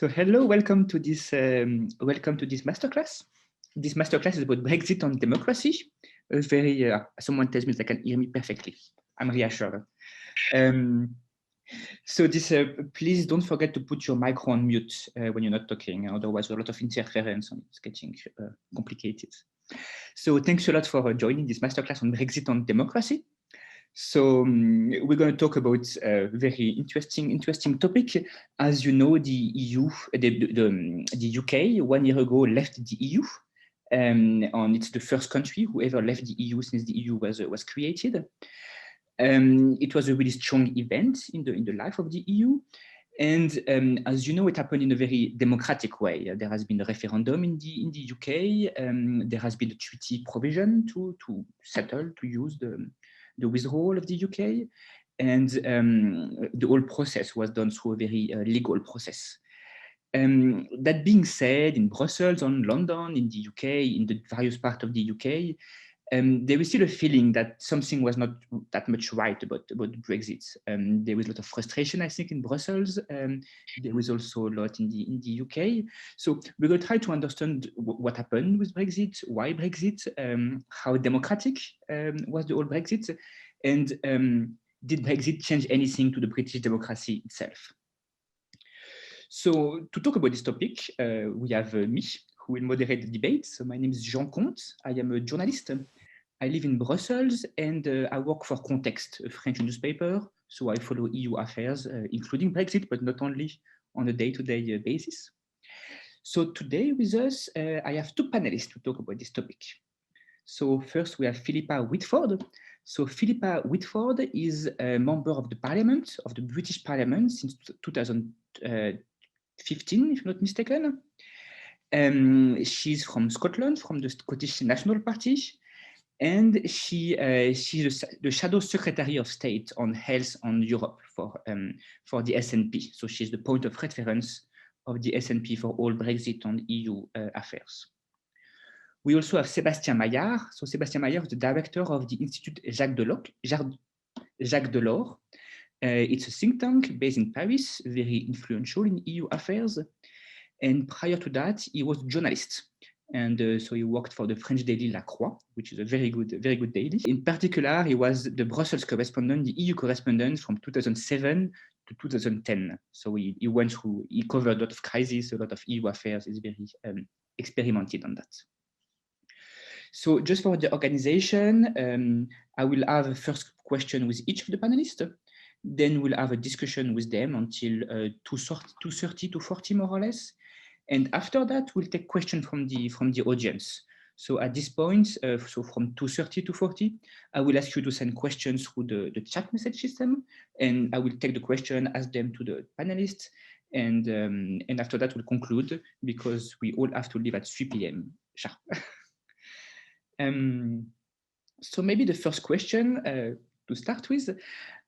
So hello, welcome to this masterclass. This masterclass is about Brexit and democracy. Someone tells me they can hear me perfectly. I'm reassured. So this, please don't forget to put your micro on mute when you're not talking. Otherwise, a lot of interference and it's getting complicated. So thanks a lot for joining this masterclass on Brexit and democracy. So we're going to talk about a very interesting topic. As you know, the EU, the UK, 1 year ago left the EU, and it's the first country who ever left the EU since the EU was created. It was a really strong event in the life of the EU, and as you know, it happened in a very democratic way. There has been a referendum in the UK. There has been a treaty provision to settle, to use the withdrawal of the UK, and the whole process was done through a very legal process. That being said, in Brussels, in London, in the UK, in the various parts of the UK, there was still a feeling that something was not that much right about Brexit. There was a lot of frustration, I think, in Brussels. There was also a lot in the UK. So we're going to try to understand what happened with Brexit, why Brexit, how democratic was the whole Brexit, and did Brexit change anything to the British democracy itself? So to talk about this topic, we have me, who will moderate the debate. So my name is Jean Comte. I am a journalist. I live in Brussels, and I work for Context, a French newspaper. So I follow EU affairs, including Brexit, but not only on a day-to-day basis. So today with us, I have two panelists to talk about this topic. So first we have Philippa Whitford. So Philippa Whitford is a member of the Parliament, of the British Parliament since 2015, if not mistaken. She's from Scotland, from the Scottish National Party. And she's the Shadow Secretary of State on Health and Europe for the SNP. So she's the point of reference of the SNP for all Brexit and EU affairs. We also have Sébastien Maillard. So Sébastien Mayer is the director of the Institut Jacques Delors. It's a think tank based in Paris, very influential in EU affairs. And prior to that, he was a journalist. And so he worked for the French daily La Croix, which is a very good daily. In particular, he was the Brussels correspondent, the EU correspondent from 2007 to 2010. So he covered a lot of crises, a lot of EU affairs. He's very experimented on that. So just for the organization, I will have a first question with each of the panelists. Then we'll have a discussion with them until 2:30 to 40 more or less. And after that, we'll take questions from the audience. So at this point, so from 2:30 to 40, I will ask you to send questions through the chat message system, and I will take the question, ask them to the panelists, and after that, we'll conclude because we all have to leave at 3 p.m. sharp. So maybe the first question to start with,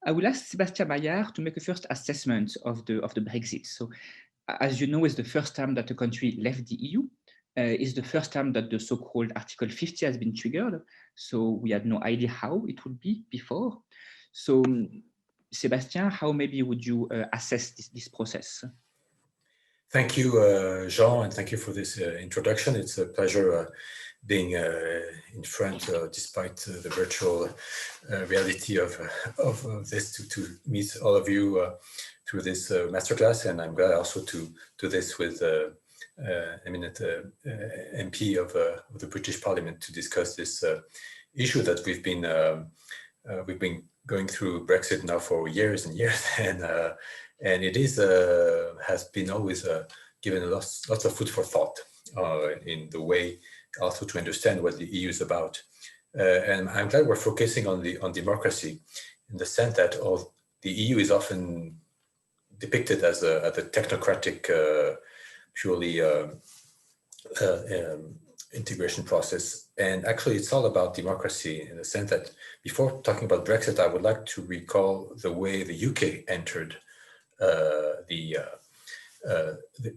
I will ask Sébastien Maillard to make a first assessment of the Brexit. So, as you know, it's the first time that the country left the EU. It's the first time that the so-called Article 50 has been triggered. So we had no idea how it would be before. So, Sébastien, how maybe would you assess this process? Thank you, Jean, and thank you for this introduction. It's a pleasure being in front, despite the virtual reality of this, to meet all of you through this masterclass. And I'm glad also to do this with eminent MP of the British Parliament to discuss this issue that we've been going through Brexit now for years and years, and it has been always given lots of food for thought in the way also to understand what the EU is about. And I'm glad we're focusing on democracy, in the sense that the EU is often depicted as a technocratic, purely integration process. And actually, it's all about democracy, in the sense that before talking about Brexit, I would like to recall the way the UK entered the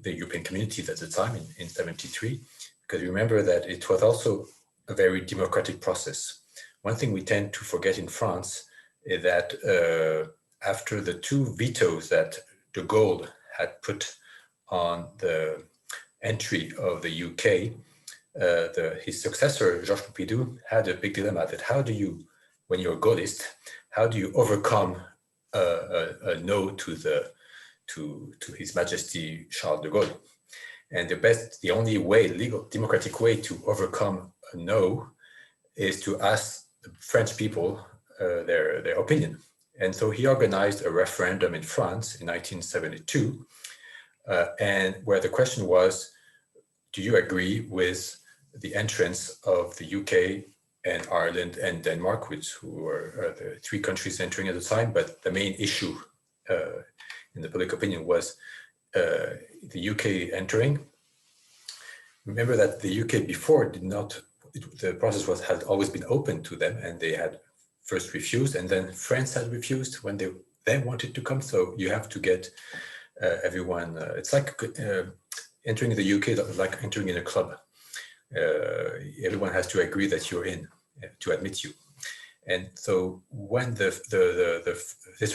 European communities at the time in 1973. Because remember that it was also a very democratic process. One thing we tend to forget in France is that after the two vetoes that de Gaulle had put on the entry of the UK, his successor, Georges Pompidou, had a big dilemma that how do you, when you're a Gaullist, how do you overcome a no to His Majesty Charles de Gaulle? And the only way, legal, democratic way to overcome a no is to ask the French people their opinion. And so he organized a referendum in France in 1972, and where the question was, do you agree with the entrance of the UK and Ireland and Denmark, who were the three countries entering at the time, but the main issue in the public opinion was the UK entering. Remember that the UK before did not, the process had always been open to them, and they had first refused, and then France had refused when they then wanted to come. So you have to get everyone, it's like entering the UK, like entering in a club. Everyone has to agree that you're in to admit you. And so when this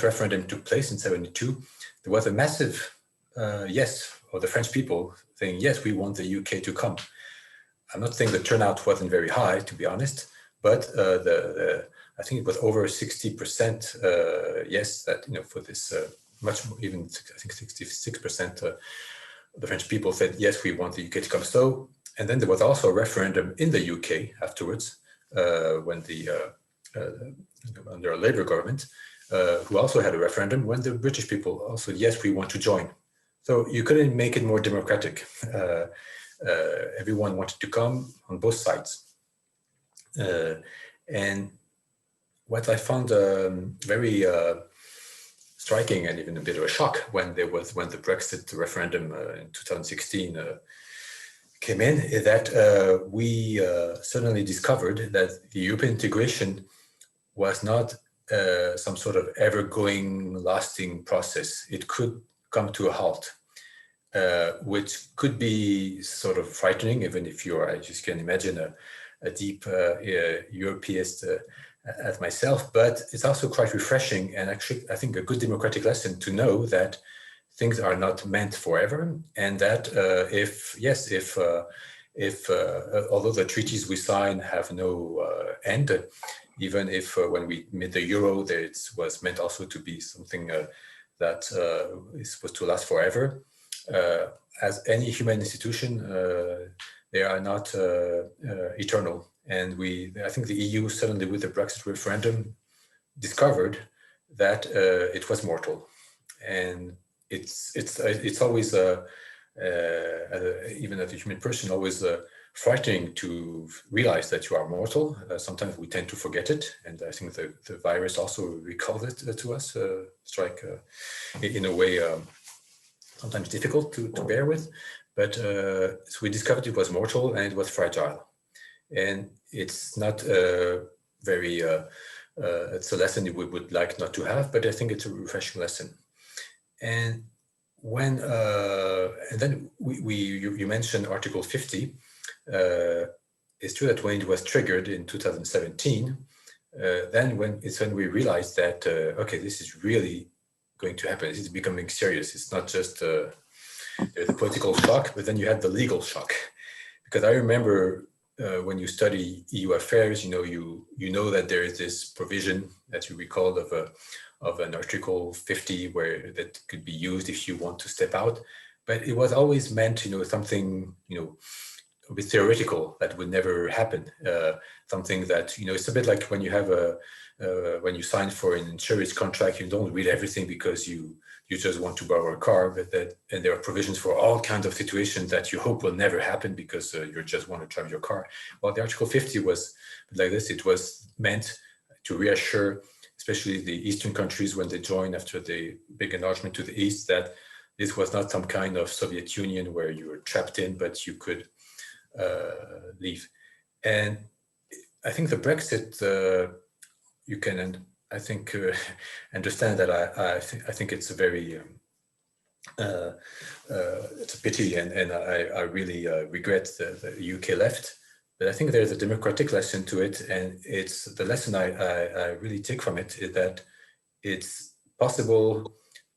referendum took place in 72, there was a massive yes of the French people saying, yes, we want the UK to come. I'm not saying the turnout wasn't very high, to be honest, but I think it was over 60% yes, that, for this much more, even I think 66% of the French people said, yes, we want the UK to come. So, and then there was also a referendum in the UK afterwards, when under a Labour government, who also had a referendum, when the British people also said, yes, we want to join. So you couldn't make it more democratic. Everyone wanted to come on both sides. And what I found very striking and even a bit of a shock when the Brexit referendum in 2016 came in, is that we suddenly discovered that the European integration was not some sort of ever-going, lasting process. It could come to a halt, which could be sort of frightening, even if you're, I just can imagine, a deep Europeist as myself, but it's also quite refreshing, and actually I think a good democratic lesson to know that things are not meant forever, and that if although the treaties we sign have no end, even if when we made the euro, it was meant also to be something that is supposed to last forever. As any human institution, they are not eternal. And I think the EU suddenly with the Brexit referendum discovered that it was mortal. And it's always, even as a human person, always frightening to realize that you are mortal. Sometimes we tend to forget it. And I think the virus also recalls it to us. It's like, in a way, sometimes difficult to bear with. But so we discovered it was mortal and it was fragile. And it's not very, it's a lesson we would like not to have, but I think it's a refreshing lesson. And when, and then you mentioned Article 50. It's true that when it was triggered in 2017, then when we realized that, okay, this is really going to happen. This is becoming serious. It's not just the political shock, but then you had the legal shock. Because I remember when you study EU affairs, you know that there is this provision that you recalled of an Article 50 where that could be used if you want to step out. But it was always meant, something, a bit theoretical that would never happen. Something that, it's a bit like when you have when you sign for an insurance contract, you don't read everything because you just want to borrow a car, and there are provisions for all kinds of situations that you hope will never happen because you just want to drive your car. Well, the Article 50 was like this. It was meant to reassure, especially the Eastern countries when they joined after the big enlargement to the East, that this was not some kind of Soviet Union where you were trapped in, but you could leave. And I think the Brexit, you can, I think, understand that I think it's a very, it's a pity, and I really regret that the UK left. But I think there's a democratic lesson to it, and it's the lesson I really take from it is that it's possible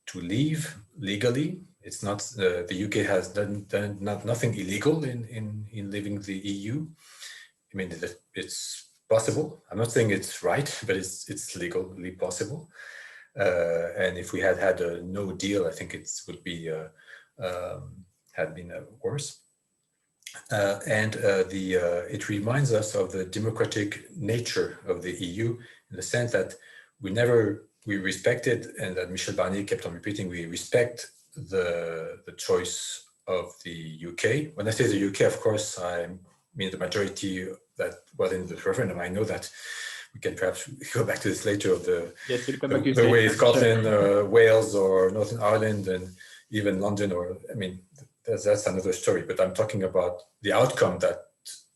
to leave legally. It's not, the UK has done nothing illegal in leaving the EU. I mean, it's possible. I'm not saying it's right, but it's legally possible. And if we had had a no deal, I think it would be had been worse. It reminds us of the democratic nature of the EU in the sense that we respected, and that Michel Barnier kept on repeating, we respect the choice of the UK. When I say the UK, of course, I mean the majority that was in the referendum. I know that we can perhaps go back to this later of the way Scotland, Wales, or Northern Ireland, and even London, or I mean, that's another story. But I'm talking about the outcome that,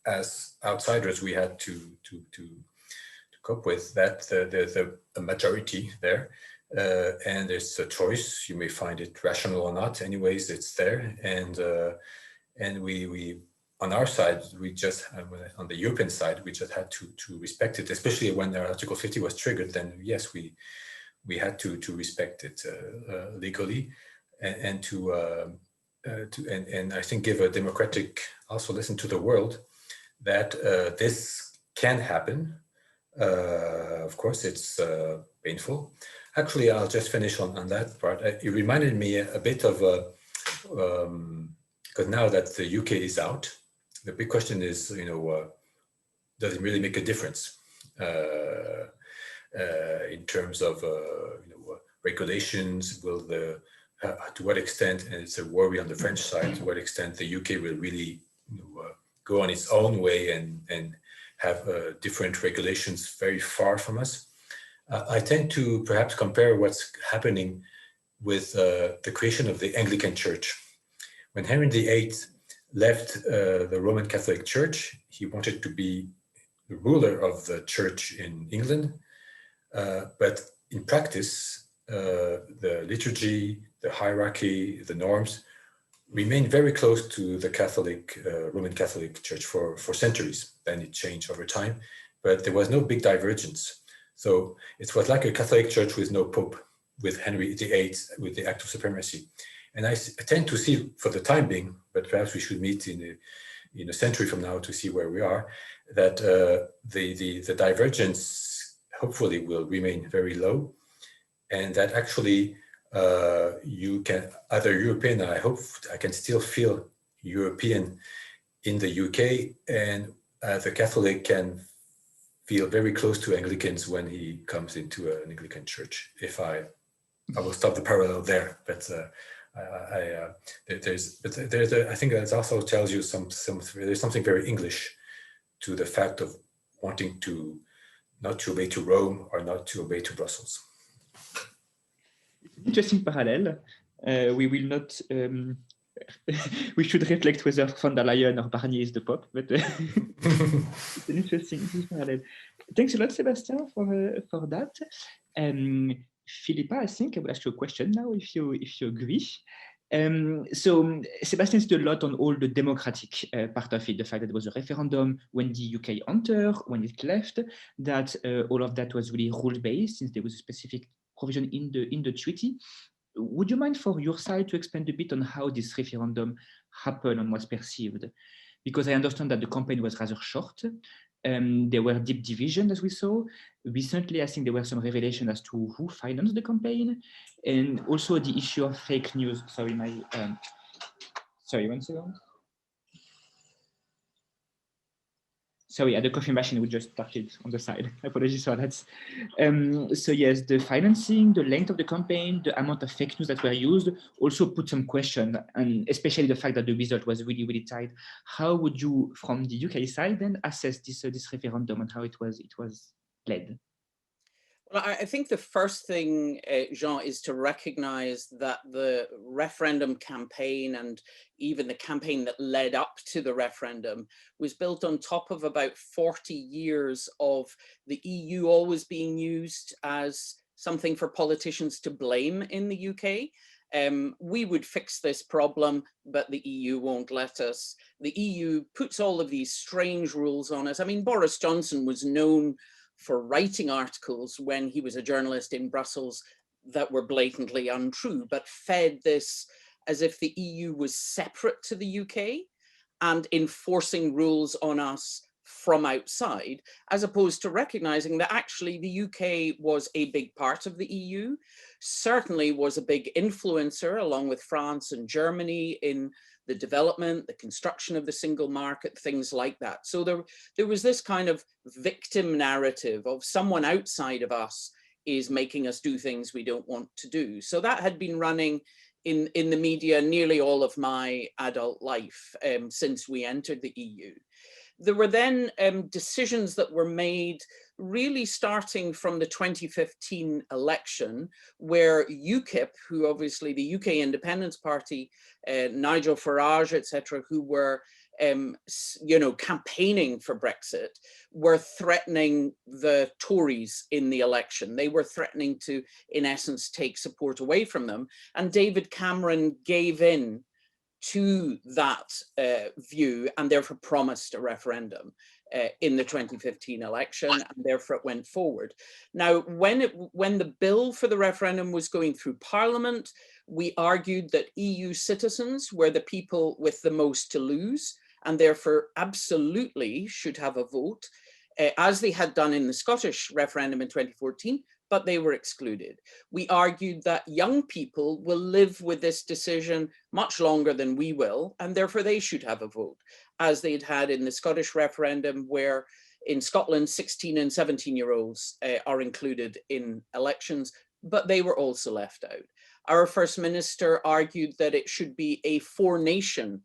as outsiders, we had to cope with. That there's a majority there, and there's a choice. You may find it rational or not. Anyways, it's there, and we on our side, we just on the European side, we just had to respect it. Especially when Article 50 was triggered, then yes, we had to respect it legally, and I think give a democratic also lesson to the world that this can happen. Of course, it's painful. Actually, I'll just finish on that part. It reminded me a bit of, because now that the UK is out, the big question is, does it really make a difference in terms of regulations? Will to what extent, and it's a worry on the French side, to what extent the UK will really go on its own way and have different regulations very far from us. I tend to perhaps compare what's happening with the creation of the Anglican Church. When Henry VIII left the Roman Catholic Church, he wanted to be the ruler of the church in England, but in practice, the liturgy, the hierarchy, the norms remained very close to the Catholic, Roman Catholic Church for centuries. Then it changed over time, but there was no big divergence. So it was like a Catholic Church with no Pope, with Henry VIII, with the Act of Supremacy. And I tend to see, for the time being, but perhaps we should meet in a century from now to see where we are, that the divergence hopefully will remain very low, and that actually you can, either European, I hope I can still feel European in the UK, and the Catholic can feel very close to Anglicans when he comes into an Anglican church. If I will stop the parallel there, but I think that also tells you there's something very English to the fact of wanting to not to obey to Rome or not to obey to Brussels. Interesting parallel. We will not. We should reflect whether von der Leyen or Barnier is the Pope, but it's an interesting parallel. Thanks a lot, Sébastien, for that. Philippa, I think I will ask you a question now, if you agree. So Sébastien said a lot on all the democratic part of it, the fact that it was a referendum when the UK entered, when it left, that all of that was really rule-based, since there was a specific provision in the treaty. Would you mind, for your side, to expand a bit on how this referendum happened and was perceived? Because I understand that the campaign was rather short. There were deep divisions, as we saw. Recently, I think there were some revelations as to who financed the campaign, and also the issue of fake news. Sorry, sorry, 1 second. Sorry, the coffee machine we just started on the side. Apologies for that. So yes, the financing, the length of the campaign, the amount of fake news that were used also put some question, and especially the fact that the result was really, really tight. How would you, from the UK side, then assess this referendum and how it was led? Well, I think the first thing, Jean, is to recognize that the referendum campaign and even the campaign that led up to the referendum was built on top of about 40 years of the EU always being used as something for politicians to blame in the UK. We would fix this problem, but the EU won't let us. The EU puts all of these strange rules on us. I mean, Boris Johnson was known for writing articles when he was a journalist in Brussels that were blatantly untrue, but fed this as if the EU was separate to the UK and enforcing rules on us from outside, as opposed to recognizing that actually the UK was a big part of the EU, certainly was a big influencer along with France and Germany in the development, the construction of the single market, things like that. So there was this kind of victim narrative of someone outside of us is making us do things we don't want to do. So that had been running in the media nearly all of my adult life since we entered the EU. There were then decisions that were made really starting from the 2015 election, where UKIP, who obviously the UK Independence Party, Nigel Farage, etc., who were campaigning for Brexit, were threatening the Tories in the election. They were threatening to, in essence, take support away from them. And David Cameron gave in to that view and therefore promised a referendum in the 2015 election, and therefore it went forward. Now, when the bill for the referendum was going through Parliament, we argued that EU citizens were the people with the most to lose, and therefore absolutely should have a vote, as they had done in the Scottish referendum in 2014, but they were excluded. We argued that young people will live with this decision much longer than we will, and therefore they should have a vote, as they'd had in the Scottish referendum, where in Scotland, 16 and 17-year-olds are included in elections, but they were also left out. Our First Minister argued that it should be a four-nation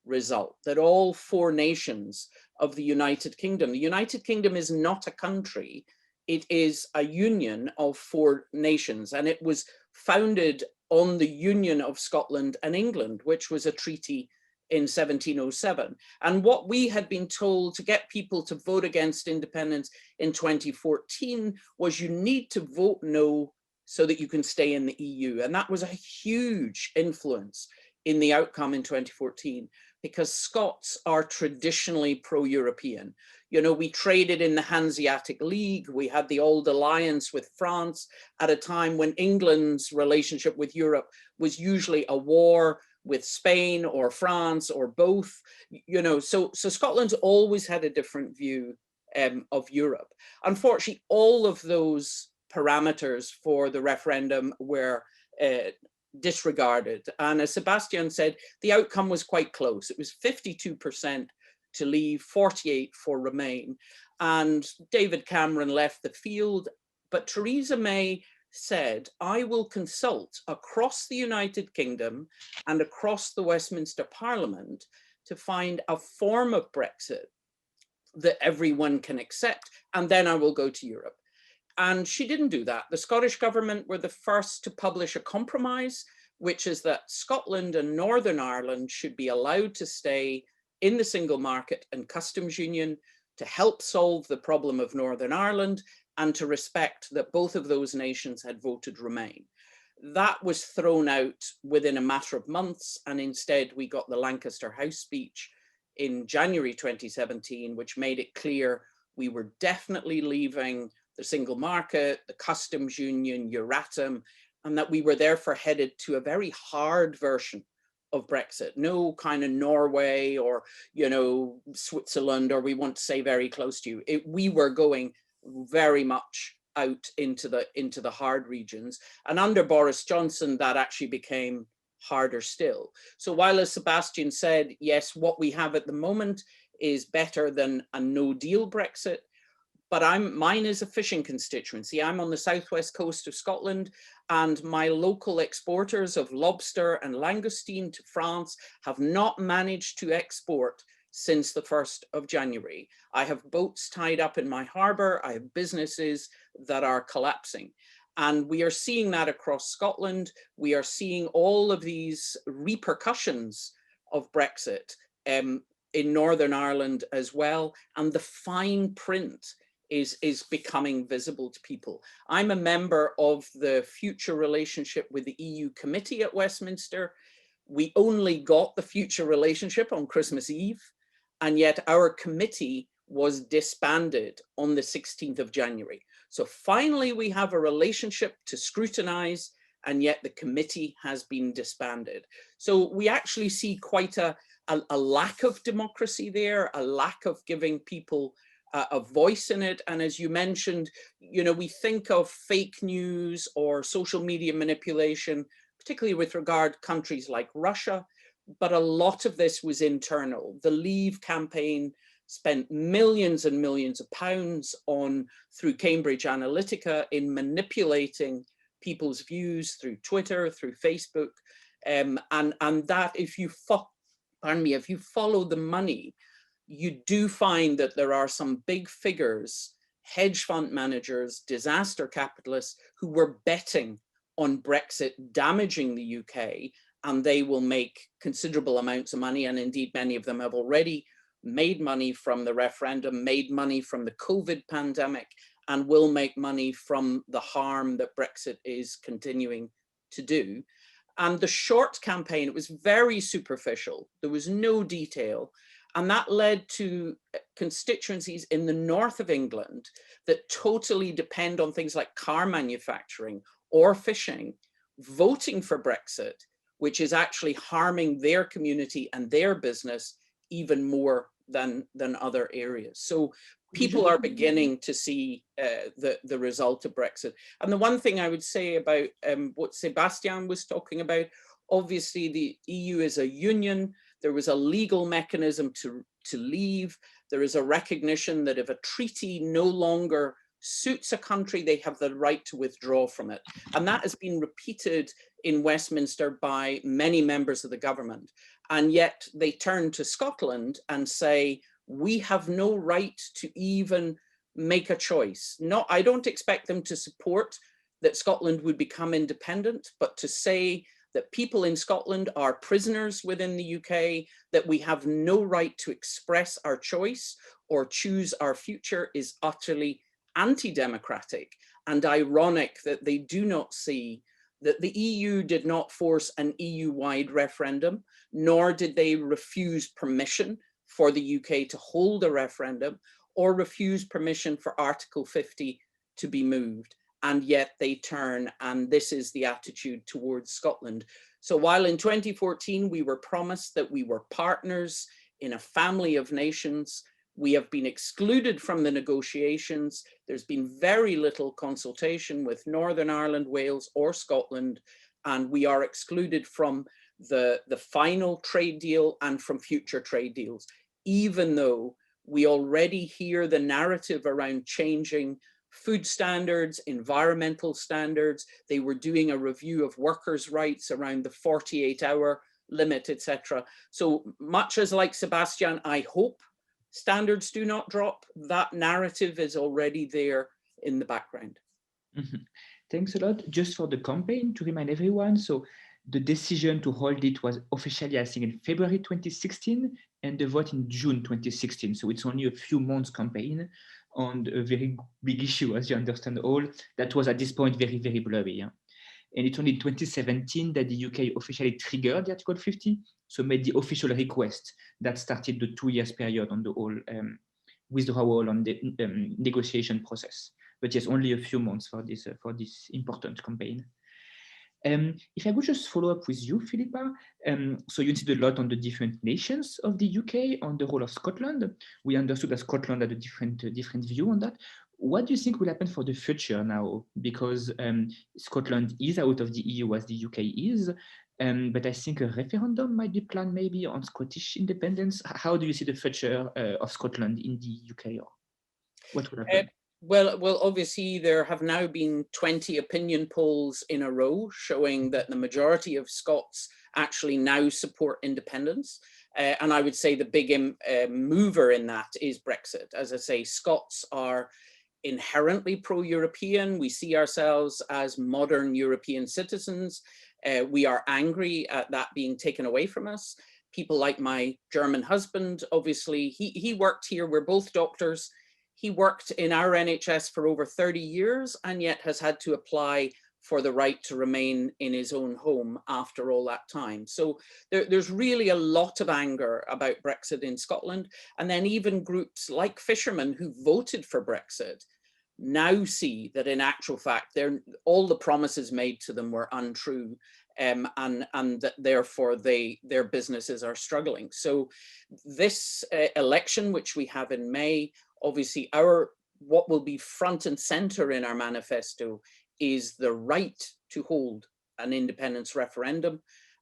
result, that all four nations of the United Kingdom. The United Kingdom is not a country, it is a union of four nations, and it was founded on the union of Scotland and England, which was a treaty in 1707. And what we had been told to get people to vote against independence in 2014 was you need to vote no so that you can stay in the EU. And that was a huge influence in the outcome in 2014, because Scots are traditionally pro-European. You know, we traded in the Hanseatic League, we had the old alliance with France at a time when England's relationship with Europe was usually a war with Spain or France or both, you know, so Scotland's always had a different view of Europe. Unfortunately, all of those parameters for the referendum were disregarded. And as Sébastien said, the outcome was quite close. It was 52% to leave, 48% for remain. And David Cameron left the field, but Theresa May said, I will consult across the United Kingdom and across the Westminster Parliament to find a form of Brexit that everyone can accept, and then I will go to Europe. And she didn't do that. The Scottish government were the first to publish a compromise, which is that Scotland and Northern Ireland should be allowed to stay in the single market and customs union to help solve the problem of Northern Ireland and to respect that both of those nations had voted Remain. That was thrown out within a matter of months, and instead we got the Lancaster House speech in January 2017, which made it clear we were definitely leaving the single market, the customs union, Euratom, and that we were therefore headed to a very hard version of Brexit. No kind of Norway or, you know, Switzerland, or we want to say very close to you. We were going very much out into the hard regions. And under Boris Johnson, that actually became harder still. So while, as Sébastien said, yes, what we have at the moment is better than a no-deal Brexit, but mine is a fishing constituency. I'm on the southwest coast of Scotland, and my local exporters of lobster and langoustine to France have not managed to export since the 1st of January. I have boats tied up in my harbour. I have businesses that are collapsing. And we are seeing that across Scotland. We are seeing all of these repercussions of Brexit in Northern Ireland as well. And the fine print is becoming visible to people. I'm a member of the future relationship with the EU committee at Westminster. We only got the future relationship on Christmas Eve, and yet our committee was disbanded on the 16th of January. So finally we have a relationship to scrutinize, and yet the committee has been disbanded. So we actually see quite a lack of democracy there, a lack of giving people a voice in it. And as you mentioned, you know, we think of fake news or social media manipulation, particularly with regard to countries like Russia, but a lot of this was internal. The Leave campaign spent millions and millions of pounds through Cambridge Analytica in manipulating people's views through Twitter, through Facebook, and that if you follow the money, you do find that there are some big figures, hedge fund managers, disaster capitalists who were betting on Brexit damaging the UK, and they will make considerable amounts of money. And indeed, many of them have already made money from the referendum, made money from the COVID pandemic, and will make money from the harm that Brexit is continuing to do. And the short campaign, it was very superficial. There was no detail. And that led to constituencies in the north of England that totally depend on things like car manufacturing or fishing, voting for Brexit, which is actually harming their community and their business even more than other areas. So people are beginning to see the result of Brexit. And the one thing I would say about what Sébastien was talking about, obviously the EU is a union. There was a legal mechanism to leave. There is a recognition that if a treaty no longer suits a country, they have the right to withdraw from it. And that has been repeated in Westminster by many members of the government. And yet they turn to Scotland and say, we have no right to even make a choice. No, I don't expect them to support that Scotland would become independent, but to say that people in Scotland are prisoners within the UK, that we have no right to express our choice or choose our future is utterly anti-democratic and ironic that they do not see that the EU did not force an EU-wide referendum, nor did they refuse permission for the UK to hold a referendum or refuse permission for Article 50 to be moved. And yet they turn, and this is the attitude towards Scotland. So while in 2014 we were promised that we were partners in a family of nations, we have been excluded from the negotiations. There's been very little consultation with Northern Ireland, Wales, or Scotland, and we are excluded from the final trade deal and from future trade deals, even though we already hear the narrative around changing food standards, environmental standards. They were doing a review of workers' rights around the 48-hour limit, etc. So much as like Sébastien, I hope standards do not drop, that narrative is already there in the background. Mm-hmm. Thanks a lot. Just for the campaign, to remind everyone, so the decision to hold it was officially, I think, in February 2016, and the vote in June 2016. So it's only a few months campaign on a very big issue, as you understand all, that was at this point very, very blurry. Yeah? And it's only in 2017 that the UK officially triggered the Article 50, so made the official request that started the 2 years period on the whole withdrawal on the negotiation process. But yes, only a few months for this important campaign. If I would just follow up with you, Philippa, so you did a lot on the different nations of the UK, on the role of Scotland. We understood that Scotland had a different view on that. What do you think will happen for the future now? Because Scotland is out of the EU as the UK is, but I think a referendum might be planned maybe on Scottish independence. How do you see the future of Scotland in the UK? Or what would happen? Well, obviously there have now been 20 opinion polls in a row showing that the majority of Scots actually now support independence. And I would say the big mover in that is Brexit. As I say, Scots are inherently pro-European. We see ourselves as modern European citizens. We are angry at that being taken away from us. People like my German husband, obviously, he worked here. We're both doctors. He worked in our NHS for over 30 years and yet has had to apply for the right to remain in his own home after all that time. So there's really a lot of anger about Brexit in Scotland. And then even groups like fishermen who voted for Brexit now see that in actual fact, all the promises made to them were untrue, and that therefore their businesses are struggling. So this election, which we have in May, obviously what will be front and center in our manifesto is the right to hold an independence referendum.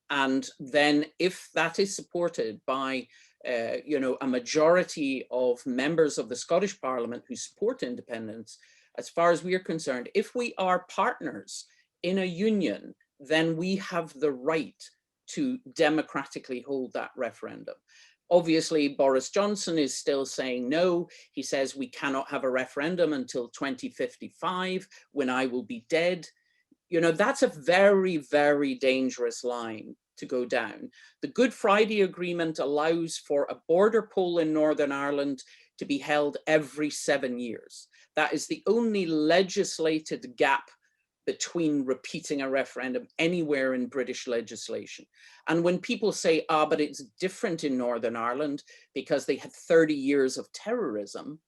And then if that is supported by a majority of members of the Scottish Parliament who support independence, as far as we are concerned, if we are partners in a union, then we have the right to democratically hold that referendum. Obviously, Boris Johnson is still saying no. He says we cannot have a referendum until 2055, when I will be dead. That's a very, very dangerous line to go down. The Good Friday Agreement allows for a border poll in Northern Ireland to be held every 7 years. That is the only legislated gap between repeating a referendum anywhere in British legislation. And when people say, but it's different in Northern Ireland because they had 30 years of terrorism,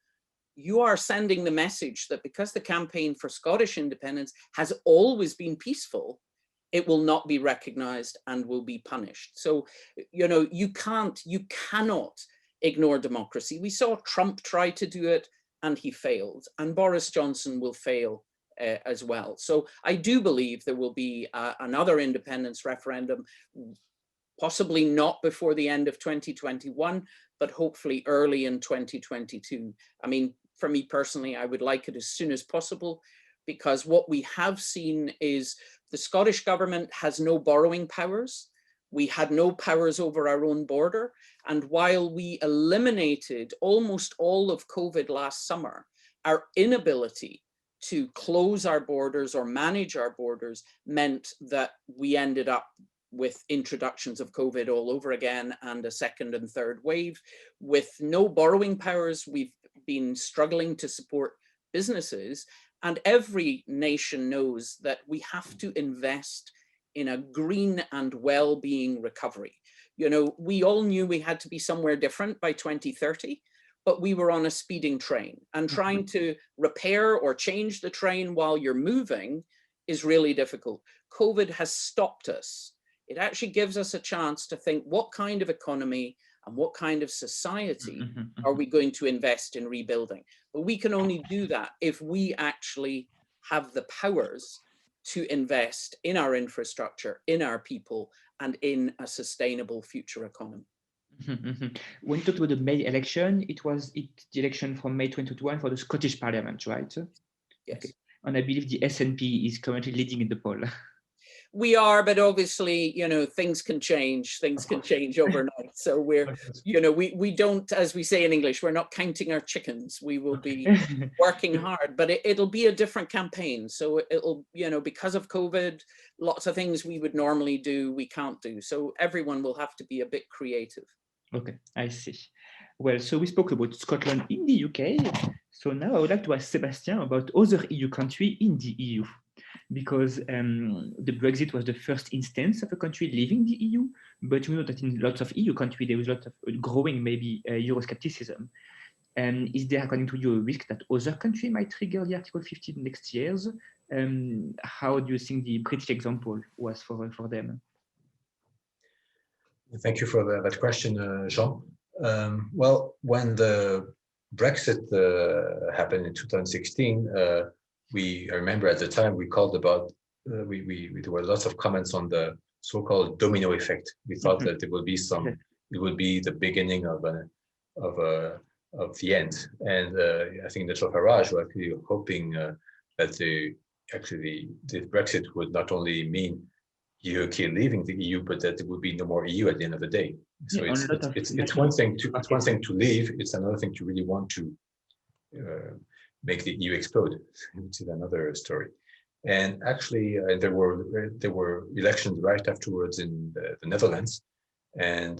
you are sending the message that because the campaign for Scottish independence has always been peaceful, it will not be recognized and will be punished. So, you cannot ignore democracy. We saw Trump try to do it and he failed, and Boris Johnson will fail as well. So I do believe there will be another independence referendum, possibly not before the end of 2021, but hopefully early in 2022. I mean, for me personally, I would like it as soon as possible, because what we have seen is the Scottish government has no borrowing powers. We had no powers over our own border. And while we eliminated almost all of COVID last summer, our inability to close our borders or manage our borders meant that we ended up with introductions of COVID all over again and a second and third wave. With no borrowing powers, we've been struggling to support businesses. And every nation knows that we have to invest in a green and well-being recovery. We all knew we had to be somewhere different by 2030, but we were on a speeding train, and trying to repair or change the train while you're moving is really difficult. COVID has stopped us. It actually gives us a chance to think, what kind of economy and what kind of society are we going to invest in rebuilding? But we can only do that if we actually have the powers to invest in our infrastructure, in our people, and in a sustainable future economy. When you talked about the May election, it was the election from May 2021 for the Scottish Parliament, right? Yes. Okay. And I believe the SNP is currently leading in the poll. We are, but obviously, things can change. Things can change overnight. So we're, we don't, as we say in English, we're not counting our chickens. We will be working hard, but it'll be a different campaign. So it'll, because of COVID, lots of things we would normally do, we can't do. So everyone will have to be a bit creative. Okay, I see. Well, so we spoke about Scotland in the UK. So now I would like to ask Sébastien about other EU countries in the EU. Because the Brexit was the first instance of a country leaving the EU, but we know that in lots of EU countries, there is a lot of growing, maybe, Euroscepticism. Is there, according to you, a risk that other countries might trigger the Article 50 next years? How do you think the British example was for them? Thank you for that question, Jean. Well, when the Brexit happened in 2016, I remember at the time we called about, there were lots of comments on the so-called domino effect. We thought that there would be it would be the beginning of the end. And I think that Farage was actually hoping that the Brexit would not only mean UK leaving the EU, but that there would be no more EU at the end of the day. So it's one thing to leave. It's another thing to really want to make the EU explode, which is another story. And actually, there were elections right afterwards in the Netherlands, and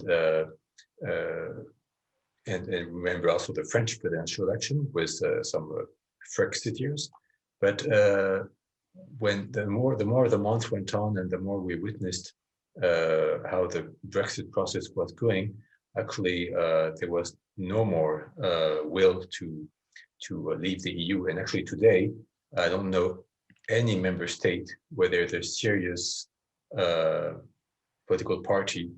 remember also the French presidential election with some Brexiteers. But when the more the months went on, and the more we witnessed how the Brexit process was going, actually there was no more will to leave the EU. And actually today, I don't know any member state where there's a serious political party.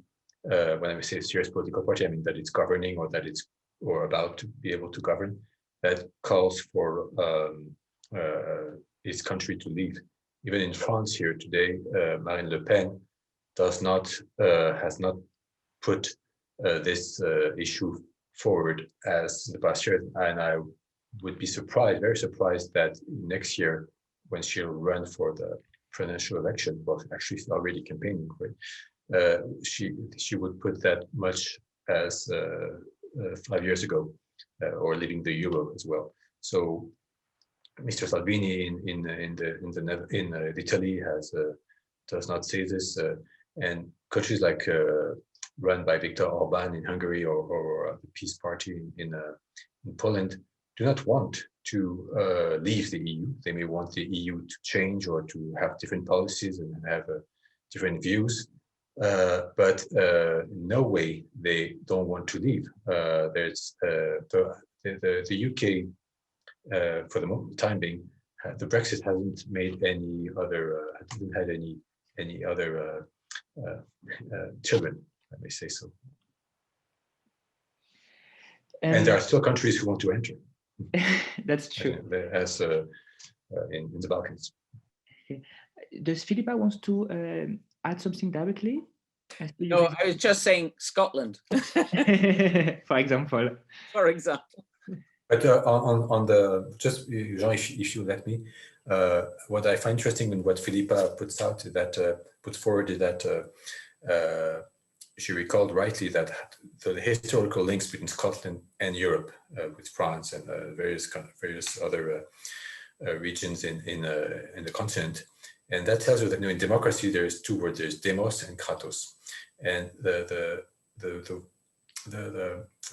When I say serious political party, I mean that it's governing or that it's about to be able to govern, that calls for its country to leave. Even in France here today, Marine Le Pen has not put this issue forward as the past year, and I would be surprised, very surprised, that next year when she'll run for the presidential election, well, actually she's already campaigning for it, she would put that much as 5 years ago, or leaving the euro as well. So Mr. Salvini in Italy does not say this, and countries like run by Viktor Orban in Hungary or the Peace Party in Poland do not want to leave the EU. They may want the EU to change or to have different policies and have different views, but in no way they don't want to leave. There's the UK, for the time being, the Brexit hasn't made any other, hasn't had any other children, I may say so. And there are still countries who want to enter. That's true. As in the Balkans. Okay. Does Philippa want to add something directly? No, I was just saying Scotland. For example. For example. But on the, just Jean, if you let me, what I find interesting in what Philippa puts forward is that she recalled rightly that the historical links between Scotland and Europe, with France and various other regions in the continent, and that tells you that in democracy there's two words: there's demos and kratos, and the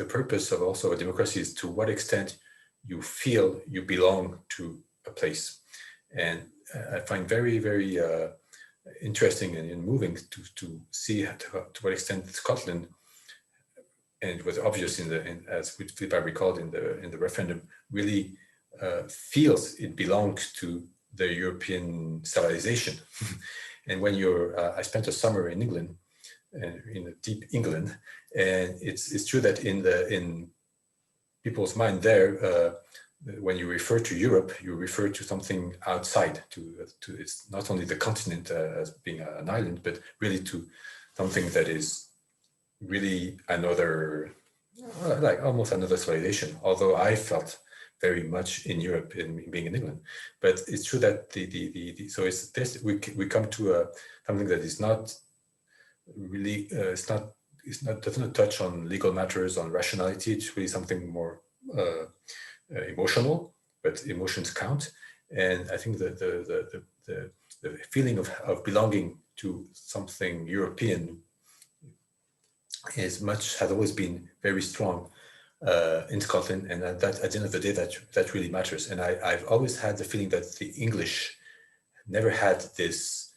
purpose of also a democracy is to what extent you feel you belong to a place, and I find very interesting and moving to see to what extent Scotland, and it was obvious as Philippa recalled in the referendum, really feels it belongs to the European civilization. And when I spent a summer in England, in deep England, and it's true that in people's mind there, when you refer to Europe, you refer to something outside, to it's not only the continent as being an island, but really to something that is really another, like almost another civilization. Although I felt very much in Europe in being in England, but it's true that so it's this, we come to something that is not really does not touch on legal matters, on rationality. It's really something more emotional, but emotions count. And I think the feeling of belonging to something European has always been very strong in Scotland, and that at the end of the day, that really matters. And I've always had the feeling that the English never had these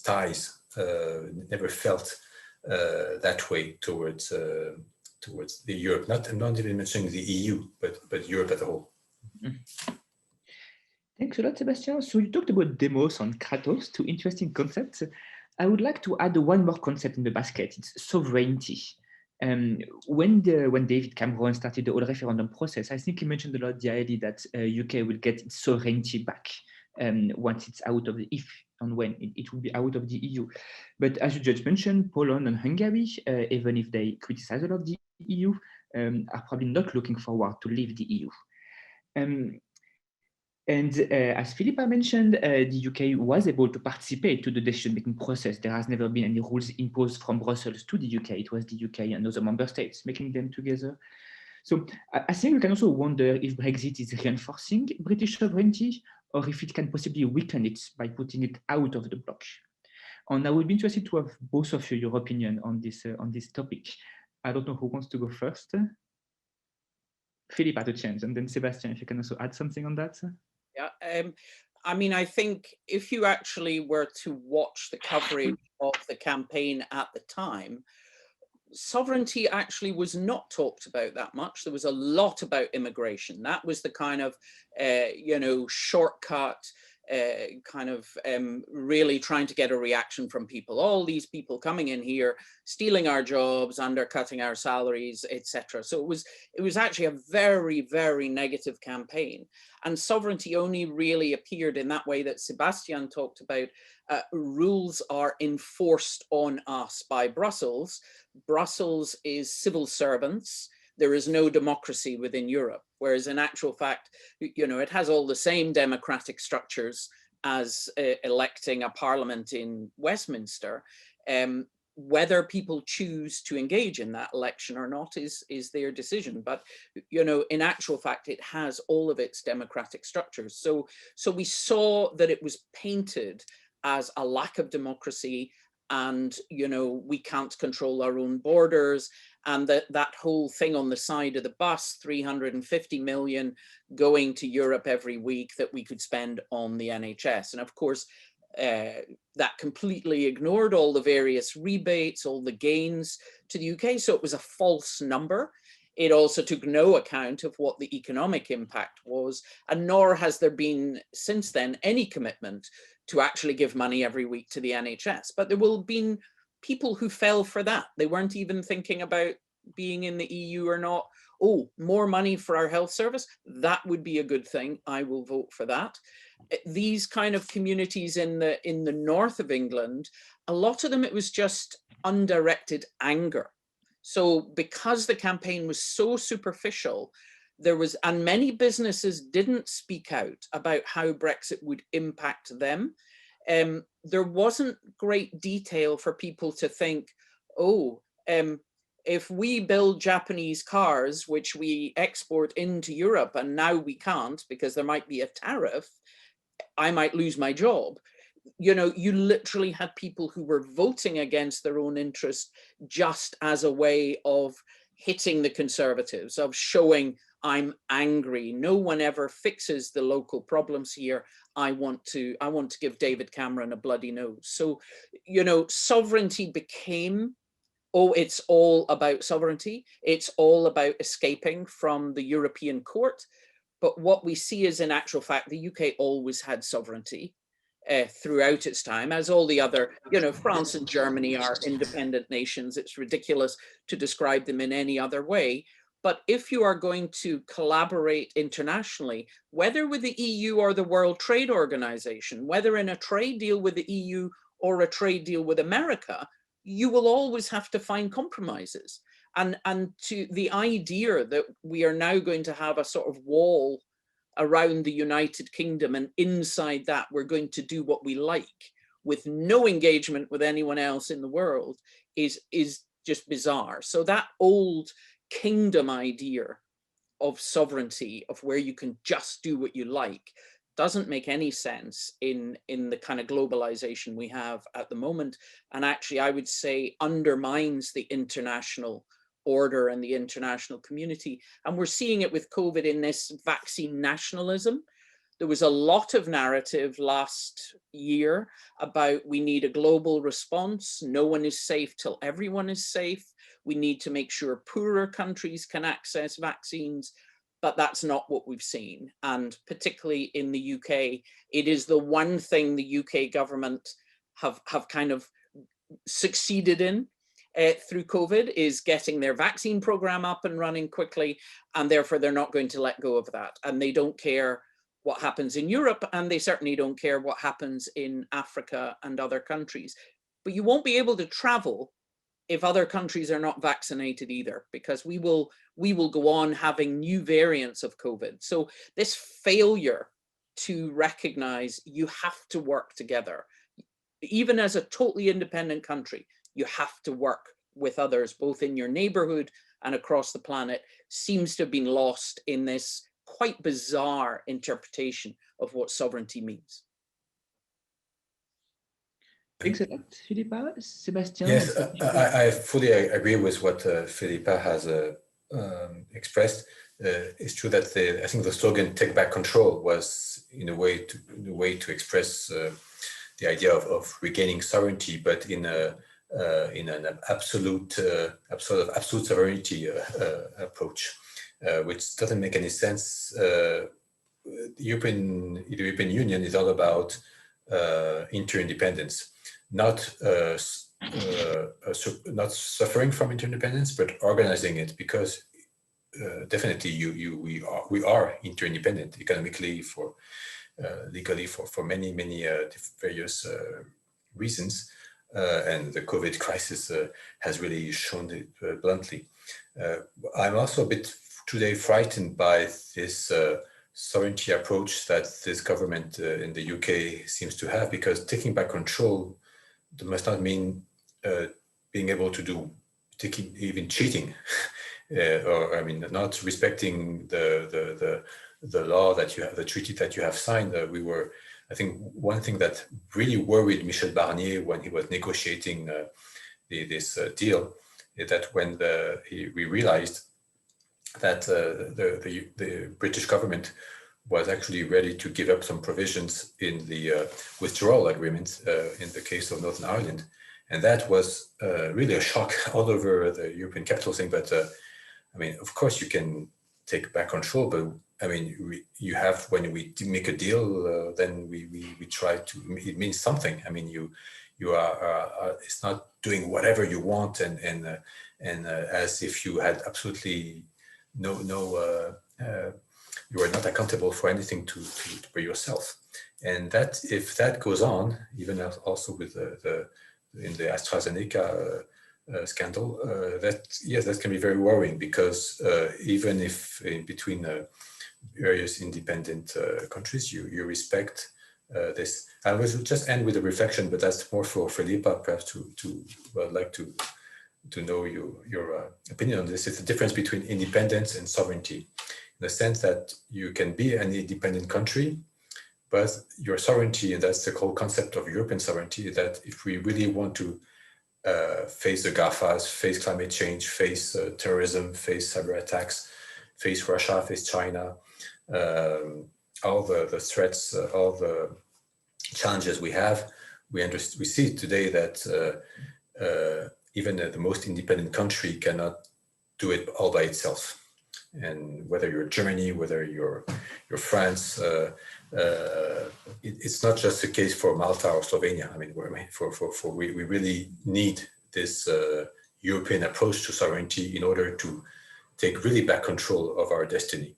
ties, never felt that way towards the Europe. I'm not even mentioning the EU, but Europe as a whole. Thanks a lot, Sebastien. So you talked about demos and kratos, two interesting concepts. I would like to add one more concept in the basket. It's sovereignty. When David Cameron started the whole referendum process, I think he mentioned a lot the idea that UK will get its sovereignty back once it's out of the, if and when it will be out of the EU. But as you just mentioned, Poland and Hungary, even if they criticize a lot of the EU, are probably not looking forward to leave the EU. And as Philippa mentioned, the UK was able to participate to the decision-making process. There has never been any rules imposed from Brussels to the UK. It was the UK and other member states making them together. So I think we can also wonder if Brexit is reinforcing British sovereignty or if it can possibly weaken it by putting it out of the bloc. And I would be interested to have both of you, your opinion on this topic. I don't know who wants to go first. Philippa to change, and then Sebastien, if you can also add something on that. Yeah, I mean, I think if you actually were to watch the coverage of the campaign at the time, sovereignty actually was not talked about that much. There was a lot about immigration. That was the kind of, you know, shortcut, really trying to get a reaction from people. All these people coming in here, stealing our jobs, undercutting our salaries, etc. So it was actually a very, very negative campaign. And sovereignty only really appeared in that way that Sébastien talked about. Rules are enforced on us by Brussels. Brussels is civil servants. There is no democracy within Europe, whereas in actual fact, you know, it has all the same democratic structures as electing a parliament in Westminster. Whether people choose to engage in that election or not is their decision. But, you know, in actual fact, it has all of its democratic structures. So we saw that it was painted as a lack of democracy, and, you know, we can't control our own borders, and that whole thing on the side of the bus, 350 million going to Europe every week that we could spend on the NHS. And of course, that completely ignored all the various rebates, all the gains to the UK. So it was a false number. It also took no account of what the economic impact was, and nor has there been since then any commitment to actually give money every week to the NHS. But there will have been people who fell for that. They weren't even thinking about being in the EU or not. Oh, more money for our health service, that would be a good thing. I will vote for that. These kind of communities in the north of England, a lot of them, it was just undirected anger. So because the campaign was so superficial, there was, and many businesses didn't speak out about how Brexit would impact them. There wasn't great detail for people to think, oh, if we build Japanese cars, which we export into Europe, and now we can't because there might be a tariff, I might lose my job. You know, you literally had people who were voting against their own interest just as a way of hitting the Conservatives, of showing I'm angry. No one ever fixes the local problems here. I want to give David Cameron a bloody nose. So, you know, sovereignty became, oh, it's all about sovereignty. It's all about escaping from the European court. But what we see is, in actual fact, the UK always had sovereignty throughout its time, as all the other, you know, France and Germany are independent nations. It's ridiculous to describe them in any other way. But if you are going to collaborate internationally, whether with the EU or the World Trade Organization, whether in a trade deal with the EU or a trade deal with America, you will always have to find compromises. And to the idea that we are now going to have a sort of wall around the United Kingdom, and inside that we're going to do what we like with no engagement with anyone else in the world is just bizarre. So that old kingdom idea of sovereignty, of where you can just do what you like, doesn't make any sense in the kind of globalization we have at the moment, and actually I would say undermines the international order and the international community. And we're seeing it with COVID in this vaccine nationalism. There was a lot of narrative last year about we need a global response. No one is safe till everyone is safe. We need to make sure poorer countries can access vaccines, but that's not what we've seen. And particularly in the UK, it is the one thing the UK government have kind of succeeded in through COVID, is getting their vaccine program up and running quickly, and therefore they're not going to let go of that. And they don't care what happens in Europe, and they certainly don't care what happens in Africa and other countries. But you won't be able to travel if other countries are not vaccinated either, because we will go on having new variants of COVID. So this failure to recognize you have to work together, even as a totally independent country, you have to work with others, both in your neighborhood and across the planet, seems to have been lost in this quite bizarre interpretation of what sovereignty means. Excellent, Philippa. Sébastien? Yes, I fully agree with what Philippa has expressed. It's true that I think the slogan "Take Back Control" was in a way to express the idea of regaining sovereignty, but in a in an absolute sovereignty approach, which doesn't make any sense. The European Union is all about interdependence, not suffering from interdependence, but organizing it, because definitely we are interdependent economically, legally, for many various reasons, and the COVID crisis has really shown it bluntly. I'm also a bit today frightened by this sovereignty approach that this government in the UK seems to have, because taking back control must not mean being able to do even cheating, or I mean, not respecting the law that you have, the treaty that you have signed. I think one thing that really worried Michel Barnier when he was negotiating this deal is that when we realized that the British government was actually ready to give up some provisions in the withdrawal agreement in the case of Northern Ireland. And that was really a shock all over the European capital, saying, but I mean, of course you can take back control, but I mean, you have, when we make a deal, then we try to, it means something. I mean, you are it's not doing whatever you want and as if you had absolutely no you are not accountable for anything to by yourself. And that, if that goes on, even also with in the AstraZeneca scandal, that can be very worrying, because even if in between various independent countries, you respect this. I will just end with a reflection, but that's more for Philippa, perhaps I'd like to know your opinion on this. It's the difference between independence and sovereignty, in the sense that you can be an independent country, but your sovereignty, and that's the whole concept of European sovereignty, that if we really want to face the GAFAs, face climate change, face terrorism, face cyber attacks, face Russia, face China, all the threats, all the challenges we have, we see today that even the most independent country cannot do it all by itself. And whether you're Germany, whether you're France, it's not just the case for Malta or Slovenia. I mean, we really need this European approach to sovereignty in order to take really back control of our destiny.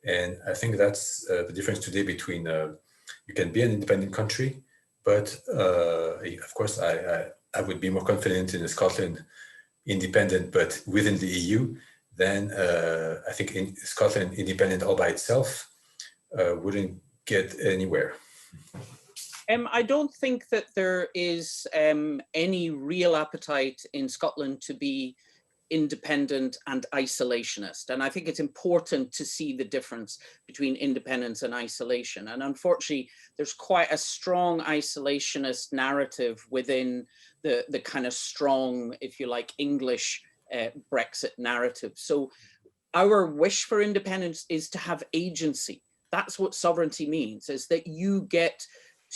And I think that's the difference today between you can be an independent country, but of course I would be more confident in Scotland independent, but within the EU, then I think in Scotland independent all by itself wouldn't get anywhere. I don't think that there is any real appetite in Scotland to be independent and isolationist. And I think it's important to see the difference between independence and isolation. And unfortunately, there's quite a strong isolationist narrative within the kind of strong, if you like, English Brexit narrative. So our wish for independence is to have agency. That's what sovereignty means, is that you get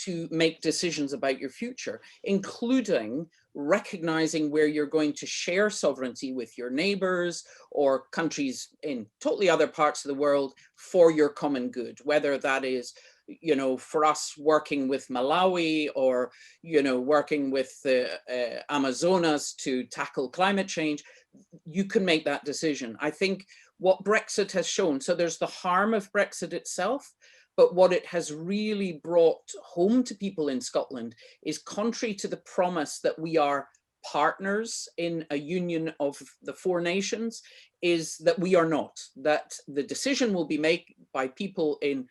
to make decisions about your future, including recognizing where you're going to share sovereignty with your neighbors or countries in totally other parts of the world for your common good, whether that is, you know, for us working with Malawi or, you know, working with the Amazonas to tackle climate change. You can make that decision. I think what Brexit has shown, so there's the harm of Brexit itself, but what it has really brought home to people in Scotland is, contrary to the promise that we are partners in a union of the four nations, is that we are not, that the decision will be made by people in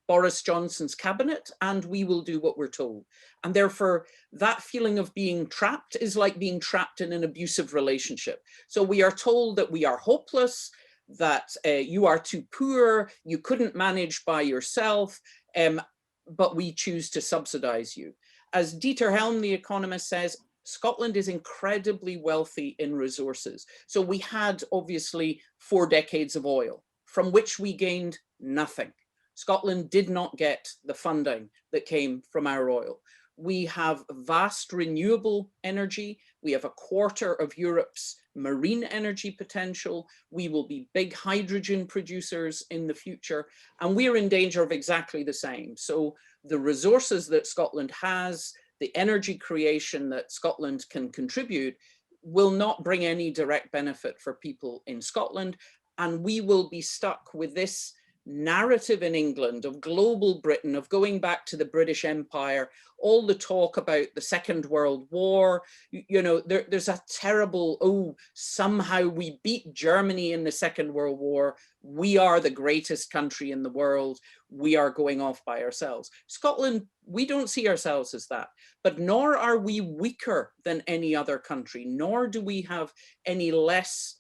Boris Johnson's cabinet, and we will do what we're told. And therefore, that feeling of being trapped is like being trapped in an abusive relationship. So we are told that we are hopeless, that you are too poor, you couldn't manage by yourself, but we choose to subsidize you. As Dieter Helm, the economist, says, Scotland is incredibly wealthy in resources. So we had obviously 4 decades of oil, from which we gained nothing. Scotland did not get the funding that came from our oil. We have vast renewable energy. We have a quarter of Europe's marine energy potential. We will be big hydrogen producers in the future, and we're in danger of exactly the same. So the resources that Scotland has, the energy creation that Scotland can contribute, will not bring any direct benefit for people in Scotland. And we will be stuck with this narrative in England of global Britain, of going back to the British Empire, all the talk about the Second World War. You know, there's a terrible, oh, somehow we beat Germany in the Second World War. We are the greatest country in the world. We are going off by ourselves. Scotland, we don't see ourselves as that, but nor are we weaker than any other country, nor do we have any less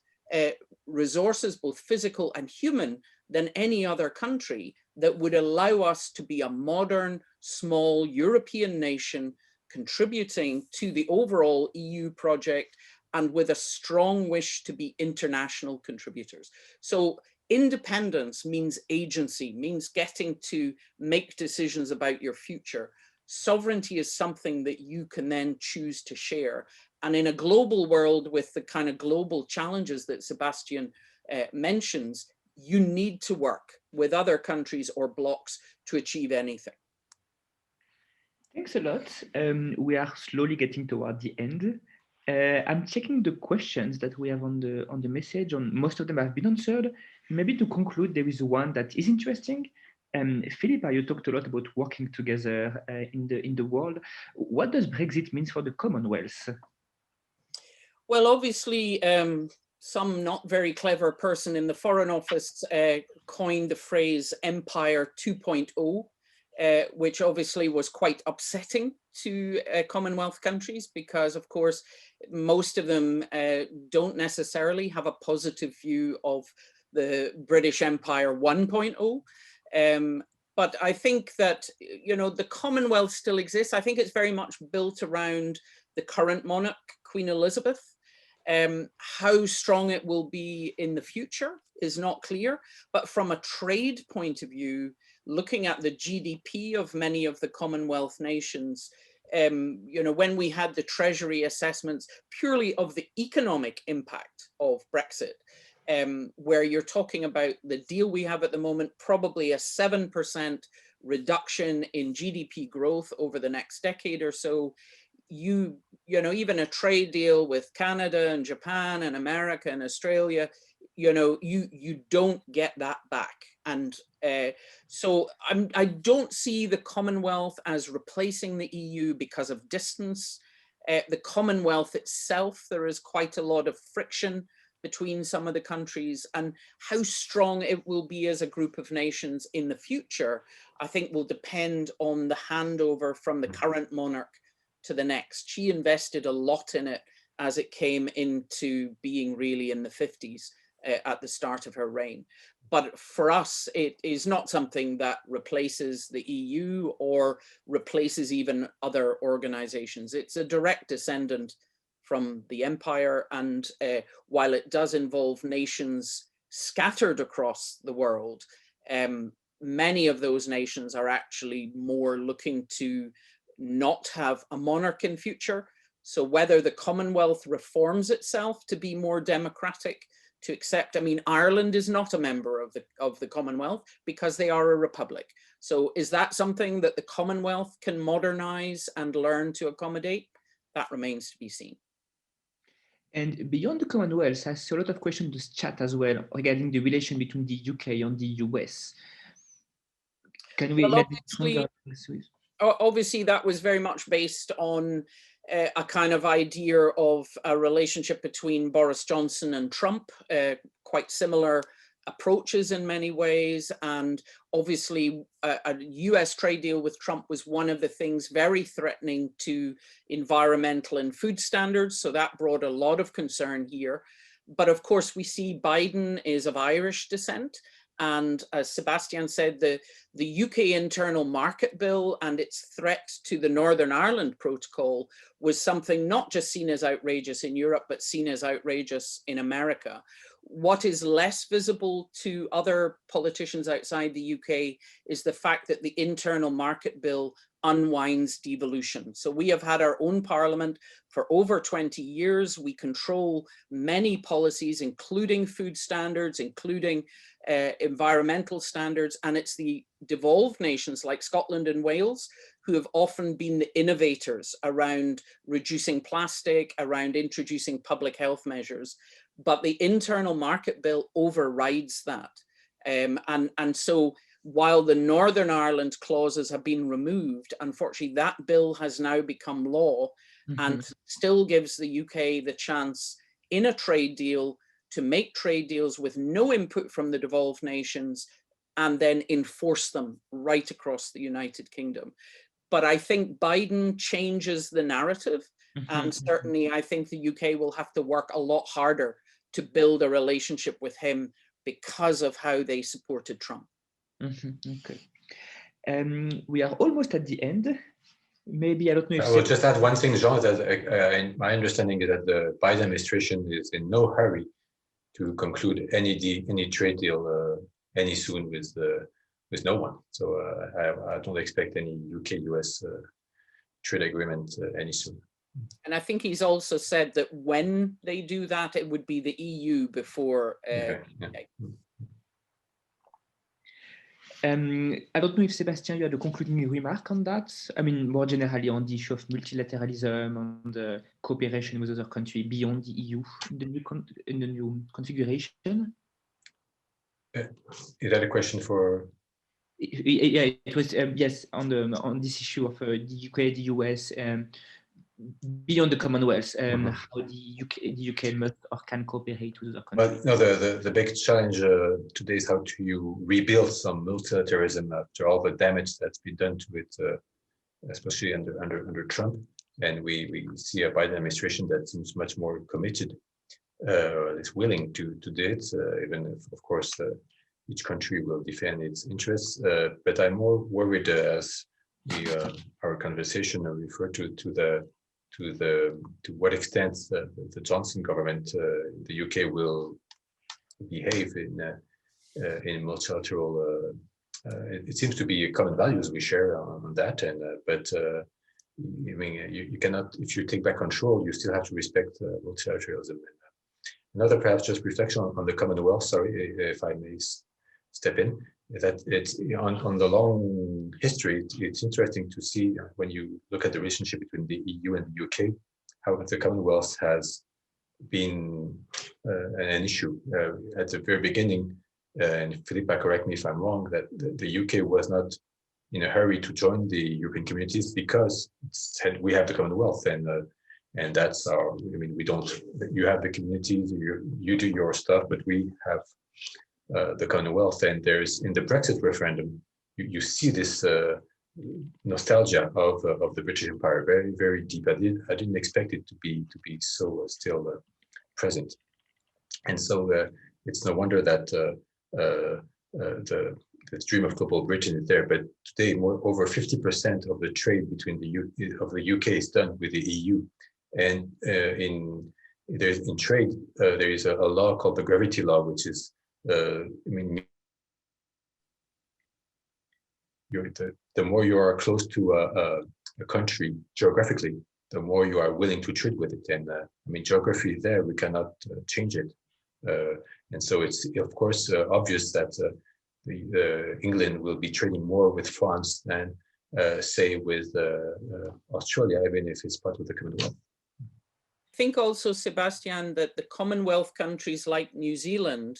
resources, both physical and human, than any other country that would allow us to be a modern, small European nation contributing to the overall EU project and with a strong wish to be international contributors. So independence means agency, means getting to make decisions about your future. Sovereignty is something that you can then choose to share. And in a global world with the kind of global challenges that Sébastien mentions, you need to work with other countries or blocs to achieve anything. Thanks a lot. We are slowly getting toward the end. I'm checking the questions that we have on the message. Most of them have been answered. Maybe to conclude, there is one that is interesting. Philippa, you talked a lot about working together in the world. What does Brexit mean for the Commonwealth? Well, obviously, some not very clever person in the Foreign Office coined the phrase Empire 2.0, which obviously was quite upsetting to Commonwealth countries because, of course, most of them don't necessarily have a positive view of the British Empire 1.0. But I think that, you know, the Commonwealth still exists. I think it's very much built around the current monarch, Queen Elizabeth. How strong it will be in the future is not clear, but from a trade point of view, looking at the GDP of many of the Commonwealth nations, you know, when we had the Treasury assessments purely of the economic impact of Brexit, where you're talking about the deal we have at the moment, probably a 7% reduction in GDP growth over the next decade or so. You know, even a trade deal with Canada and Japan and America and Australia, you know, you don't get that back. And so I don't see the Commonwealth as replacing the EU because of distance. The Commonwealth itself, there is quite a lot of friction between some of the countries, and how strong it will be as a group of nations in the future, I think will depend on the handover from the current monarch to the next. She invested a lot in it as it came into being really in the 50s at the start of her reign. But for us, it is not something that replaces the EU or replaces even other organizations. It's a direct descendant from the empire. And while it does involve nations scattered across the world, many of those nations are actually more looking to not have a monarch in future. So whether the Commonwealth reforms itself to be more democratic, to accept, I mean, Ireland is not a member of the Commonwealth because they are a republic. So is that something that the Commonwealth can modernize and learn to accommodate? That remains to be seen. And beyond the Commonwealth, I saw a lot of questions in this chat as well regarding the relation between the UK and the US. Can we obviously that was very much based on a kind of idea of a relationship between Boris Johnson and Trump, quite similar approaches in many ways. And obviously a US trade deal with Trump was one of the things very threatening to environmental and food standards. So that brought a lot of concern here. But of course, we see Biden is of Irish descent. And as Sébastien said, the UK internal market bill and its threat to the Northern Ireland Protocol was something not just seen as outrageous in Europe, but seen as outrageous in America. What is less visible to other politicians outside the UK is the fact that the Internal Market Bill unwinds devolution. So we have had our own parliament for over 20 years. We control many policies, including food standards, including environmental standards, and it's the devolved nations like Scotland and Wales who have often been the innovators around reducing plastic, around introducing public health measures. But the Internal Market Bill overrides that. And so while the Northern Ireland clauses have been removed, unfortunately, that bill has now become law and still gives the UK the chance in a trade deal to make trade deals with no input from the devolved nations and then enforce them right across the United Kingdom. But I think Biden changes the narrative. And certainly I think the UK will have to work a lot harder to build a relationship with him because of how they supported Trump. Okay. We are almost at the end. Maybe, I don't know if... I will just add one thing, Jean, that my understanding is that the Biden administration is in no hurry to conclude any trade deal any soon with no one. So I don't expect any UK-US trade agreement any soon. And I think he's also said that when they do that, it would be the EU before. I don't know if, Sébastien, you had a concluding remark on that. I mean, more generally on the issue of multilateralism and cooperation with other countries beyond the EU in the new configuration. Is that a question for? Yeah, it was yes, on this issue of the UK, the US, beyond the Commonwealth, how the UK must or can cooperate with other countries. Well, no, the big challenge today is how do you rebuild some multilateralism after all the damage that's been done to it, especially under Trump. And we see a Biden administration that seems much more committed, is willing to do it, even if, of course, each country will defend its interests. But I'm more worried as our conversation referred to what extent the Johnson government, the UK, will behave in multilateral. It seems to be common values we share on that, and but I mean you cannot, if you take back control, you still have to respect multilateralism. Another perhaps just reflection on the Commonwealth. Sorry, if I may step in. That it's on the long history, it's interesting to see when you look at the relationship between the EU and the UK, how the Commonwealth has been an issue at the very beginning. And Philippa, correct me if I'm wrong, that the UK was not in a hurry to join the European communities because we have the Commonwealth, and that's our. I mean, we don't. You have the communities, you do your stuff, but we have the Commonwealth. And there's in the Brexit referendum, you see this nostalgia of the British Empire, very, very deep. I didn't expect it to be so still present, and so it's no wonder that the dream of global Britain is there. But today, over 50% of the trade between the UK is done with the EU, and in trade there is a law called the gravity law, which is I mean, the more you are close to a country geographically, the more you are willing to trade with it. And I mean, geography is there; we cannot change it. And so it's of course obvious that England will be trading more with France than say with Australia, even if it's part of the Commonwealth. I think also, Sebastian, that the Commonwealth countries like New Zealand,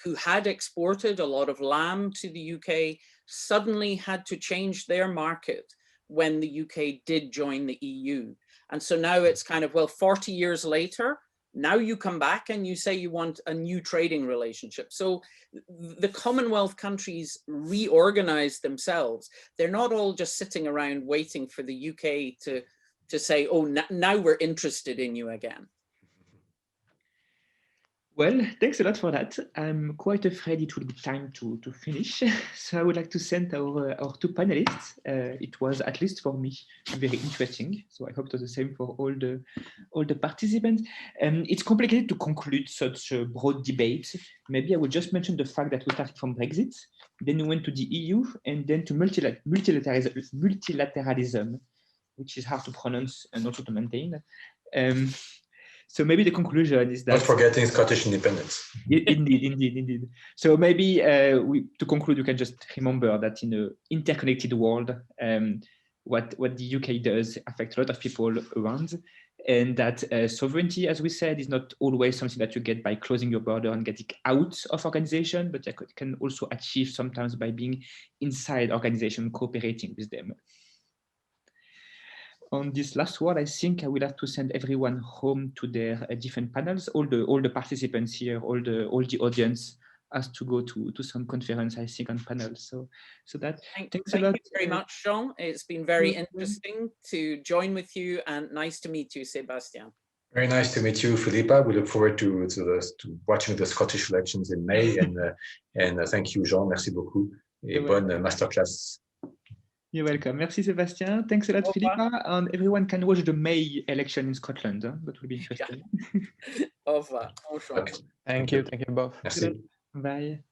who had exported a lot of lamb to the UK, suddenly had to change their market when the UK did join the EU. And so now it's kind of, well, 40 years later, now you come back and you say you want a new trading relationship. So the Commonwealth countries reorganized themselves. They're not all just sitting around waiting for the UK to say, oh, now we're interested in you again. Well, thanks a lot for that. I'm quite afraid it will be time to finish. So I would like to thank our two panelists. It was, at least for me, very interesting. So I hope it was the same for all the participants. It's complicated to conclude such a broad debate. Maybe I would just mention the fact that we started from Brexit, then we went to the EU, and then to multilateralism, which is hard to pronounce and also to maintain. So maybe the conclusion is that... Not forgetting Scottish independence. Indeed. So maybe to conclude, you can just remember that in an interconnected world, what the UK does affects a lot of people around, and that sovereignty, as we said, is not always something that you get by closing your border and getting out of organization, but you can also achieve sometimes by being inside organization, cooperating with them. On this last word, I think I will have to send everyone home to their different panels. All the participants here, all the audience has to go to some conference, I think, on panels. So that thanks a lot. Thank you very much, Jean. It's been very interesting to join with you, and nice to meet you, Sébastien. Very nice to meet you, Philippa. We look forward to watching the Scottish elections in May, and thank you, Jean. Merci beaucoup. Et bonne masterclass. You're welcome. Merci, Sébastien. Thanks a lot, Philippa. And everyone can watch the May election in Scotland. That will be interesting. Au revoir. Okay. Thank you both. Merci. Bye.